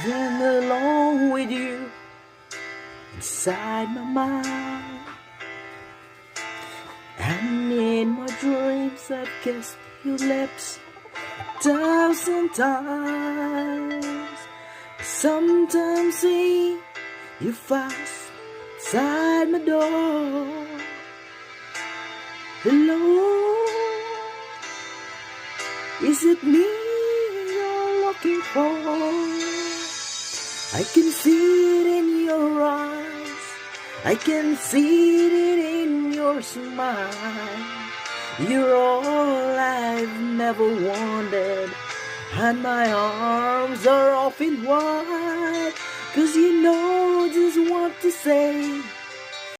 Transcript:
Then along with you inside my mind, and in my dreams I've kissed your lips 1,000 times. Sometimes see you fast inside my door. Hello, is it me you're looking for? I can see it in your eyes, I can see it in your smile. You're all I've never wanted, and my arms are open wide, 'cause you know just what to say.